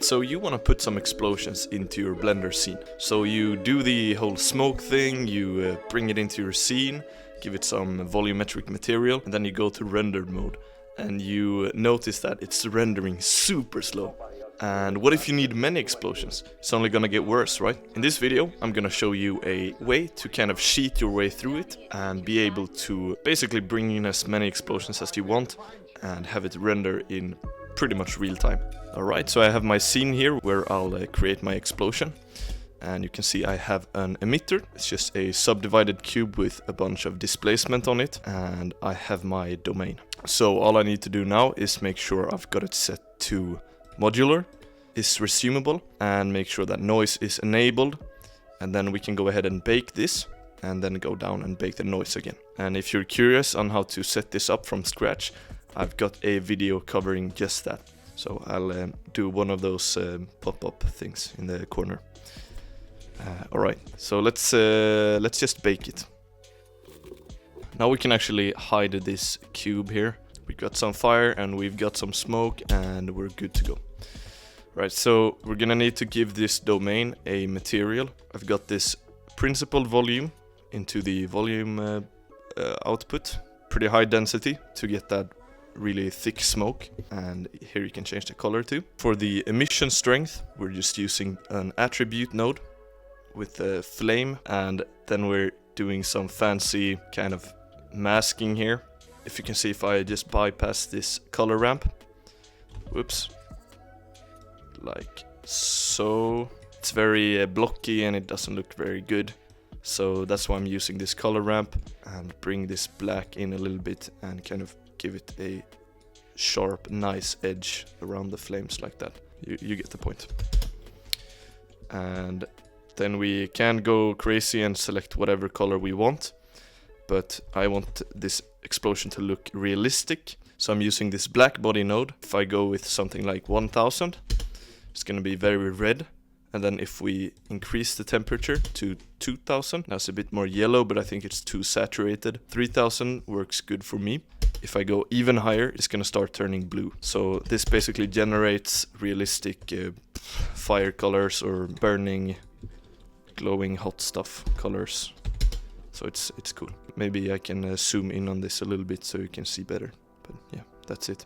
So you want to put some explosions into your Blender scene. So you do the whole smoke thing, you bring it into your scene, give it some volumetric material, and then you go to render mode. And you notice that it's rendering super slow. And what if you need many explosions? It's only gonna get worse, right? In this video, I'm gonna show you a way to kind of cheat your way through it and be able to basically bring in as many explosions as you want and have it render in pretty much real time. Alright, so I have my scene here where I'll create my explosion. And you can see I have an emitter. It's just a subdivided cube with a bunch of displacement on it. And I have my domain. So all I need to do now is make sure I've got it set to modular, is resumable, and make sure that noise is enabled. And then we can go ahead and bake this, and then go down and bake the noise again. And if you're curious on how to set this up from scratch, I've got a video covering just that. So I'll do one of those pop-up things in the corner. Alright, so let's just bake it. Now we can actually hide this cube here. We've got some fire and we've got some smoke and we're good to go. Right, so we're gonna need to give this domain a material. I've got this principled volume into the volume output. Pretty high density to get that really thick smoke, and here you can change the color too. For the emission strength, we're just using an attribute node with a flame, and then we're doing some fancy kind of masking here. If you can see, if I just bypass this color ramp, whoops, like so, it's very blocky and it doesn't look very good. So that's why I'm using this color ramp and bring this black in a little bit and kind of give it a sharp, nice edge around the flames like that. You get the point. And then we can go crazy and select whatever color we want. But I want this explosion to look realistic. So I'm using this black body node. If I go with something like 1000, it's going to be very red. And then if we increase the temperature to 2000, that's a bit more yellow, but I think it's too saturated. 3000 works good for me. If I go even higher, it's going to start turning blue. So this basically generates realistic fire colors or burning, glowing hot stuff colors. So it's cool. Maybe I can zoom in on this a little bit so you can see better. But yeah, that's it.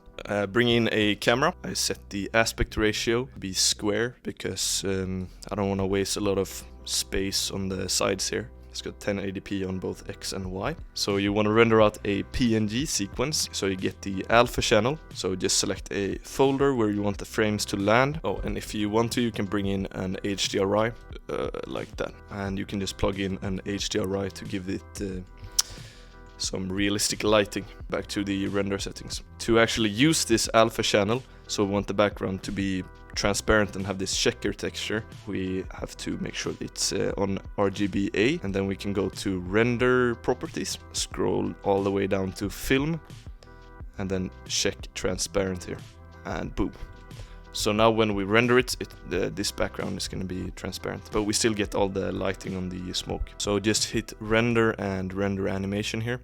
Bring in a camera. I set the aspect ratio to be square because I don't want to waste a lot of space on the sides here. It's got 1080p on both X and Y. So you want to render out a PNG sequence. So you get the alpha channel. So just select a folder where you want the frames to land. Oh, and if you want to, you can bring in an HDRI like that. And you can just plug in an HDRI to give it some realistic lighting. Back to the render settings. To actually use this alpha channel, so we want the background to be transparent and have this checker texture, we have to make sure it's on RGBA, and then we can go to render properties, scroll all the way down to film, and then check transparent here, and boom. So now when we render it, this background is going to be transparent, but we still get all the lighting on the smoke. So just hit render and render animation here,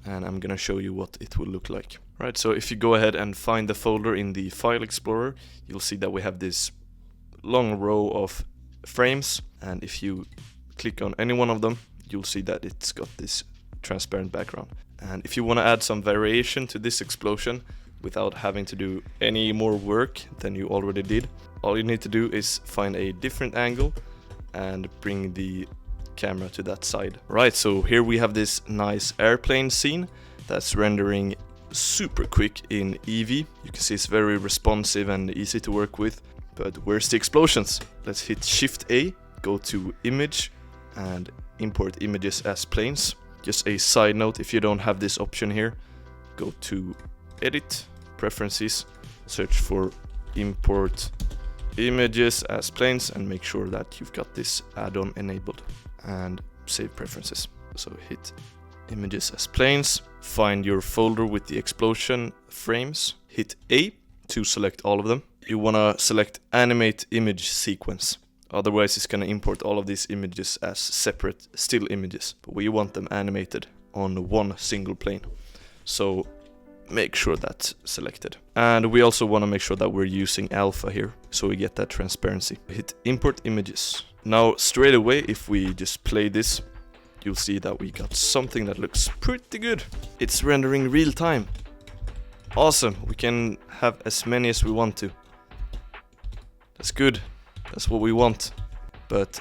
and I'm going to show you what it will look like. Right, so if you go ahead and find the folder in the file explorer, you'll see that we have this long row of frames, and if you click on any one of them, you'll see that it's got this transparent background. And if you want to add some variation to this explosion without having to do any more work than you already did, all you need to do is find a different angle and bring the camera to that side. Right, so here we have this nice airplane scene that's rendering super quick in Eevee. You can see it's very responsive and easy to work with. But where's the explosions? Let's hit Shift A, go to Image, and import images as planes. Just a side note, if you don't have this option here, go to Edit, Preferences, search for Import Images as Planes, and make sure that you've got this add-on enabled. And save preferences. So hit Images as Planes, find your folder with the explosion frames, hit A to select all of them. You want to select Animate Image Sequence, otherwise it's going to import all of these images as separate still images, but we want them animated on one single plane. So make sure that's selected. And we also want to make sure that we're using alpha here, so we get that transparency. Hit import images. Now straight away, if we just play this, you'll see that we got something that looks pretty good. It's rendering real time. Awesome, we can have as many as we want to. That's good, that's what we want. But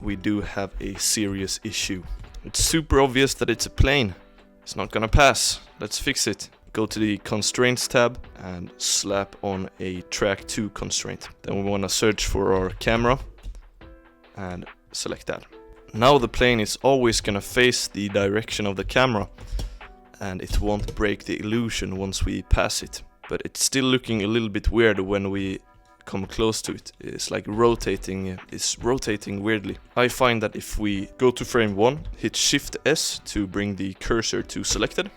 we do have a serious issue. It's super obvious that it's a plane. It's not gonna pass. Let's fix it. Go to the constraints tab and slap on a track 2 constraint. Then we want to search for our camera and select that. Now the plane is always gonna face the direction of the camera, and it won't break the illusion once we pass it. But it's still looking a little bit weird when we come close to it. It's like rotating, it's rotating weirdly. I find that if we go to frame 1, hit Shift S to bring the cursor to selected,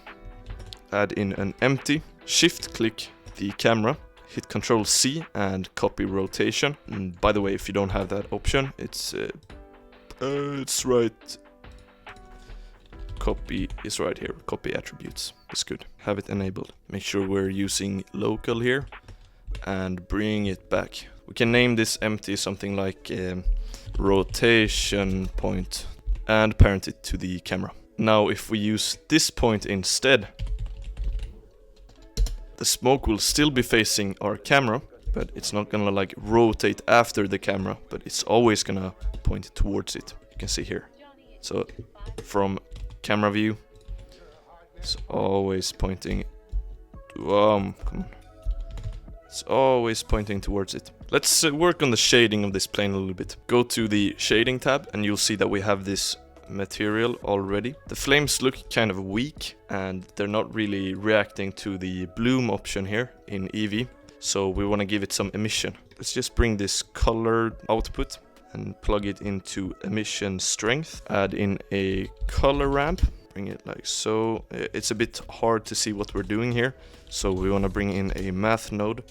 add in an empty, shift click the camera, hit Ctrl C and copy rotation. And by the way, if you don't have that option, it's right. Copy is right here. Copy attributes. That's good. Have it enabled. Make sure we're using local here and bring it back. We can name this empty something like rotation point and parent it to the camera. Now if we use this point instead, the smoke will still be facing our camera, but it's not gonna like rotate after the camera, but it's always gonna point towards it. You can see here. So from camera view, it's always pointing. Come on. It's always pointing towards it. Let's work on the shading of this plane a little bit. Go to the shading tab and you'll see that we have this material already. The flames look kind of weak and they're not really reacting to the bloom option here in Eevee. So we want to give it some emission. Let's just bring this color output and plug it into emission strength. Add in a color ramp. Bring it like so. It's a bit hard to see what we're doing here. So we want to bring in a math node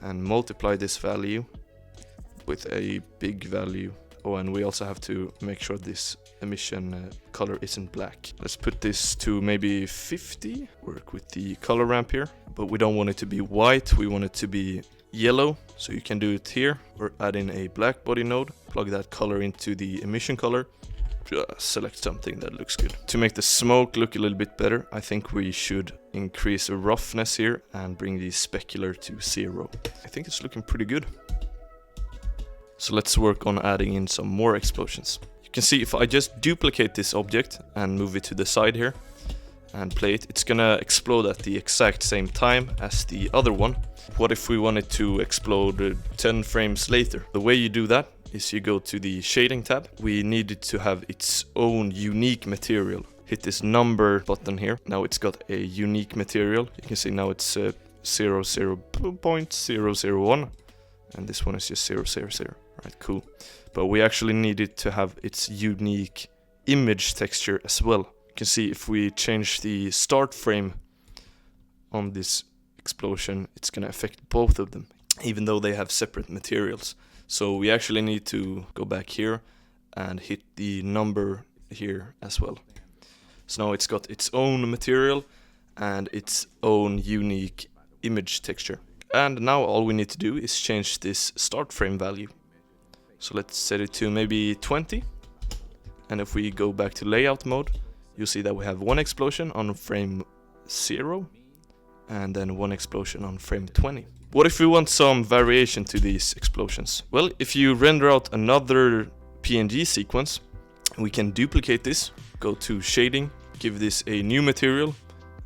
and multiply this value with a big value. Oh, and we also have to make sure this emission color isn't black. Let's put this to maybe 50. Work with the color ramp here. But we don't want it to be white, we want it to be yellow. So you can do it here, or add in a black body node. Plug that color into the emission color. Select something that looks good. To make the smoke look a little bit better, I think we should increase the roughness here and bring the specular to 0. I think it's looking pretty good. So let's work on adding in some more explosions. You can see if I just duplicate this object and move it to the side here and play it, it's gonna explode at the exact same time as the other one. What if we wanted to explode 10 frames later? The way you do that is you go to the shading tab. We need it to have its own unique material. Hit this number button here. Now it's got a unique material. You can see now it's 0.001 and this one is just 000. Alright, cool. But we actually need it to have its unique image texture as well. You can see if we change the start frame on this explosion, it's gonna affect both of them, even though they have separate materials. So we actually need to go back here and hit the number here as well. So now it's got its own material and its own unique image texture. And now all we need to do is change this start frame value. So let's set it to maybe 20. And if we go back to layout mode, you'll see that we have one explosion on frame 0 and then one explosion on frame 20. What if we want some variation to these explosions? Well, if you render out another PNG sequence, we can duplicate this, go to shading, give this a new material,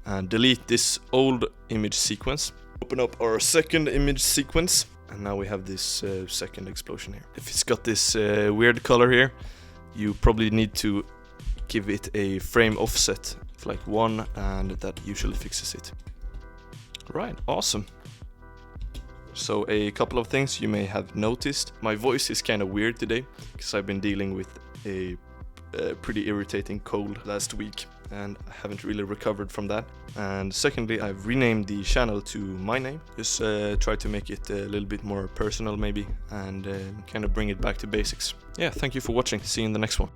and delete this old image sequence. Open up our second image sequence, and now we have this second explosion here. If it's got this weird color here, you probably need to give it a frame offset of like 1, and that usually fixes it. Right, awesome. So a couple of things you may have noticed. My voice is kind of weird today because I've been dealing with a pretty irritating cold last week and I haven't really recovered from that. And secondly, I've renamed the channel to my name. Just try to make it a little bit more personal maybe and kind of bring it back to basics. Yeah, thank you for watching. See you in the next one.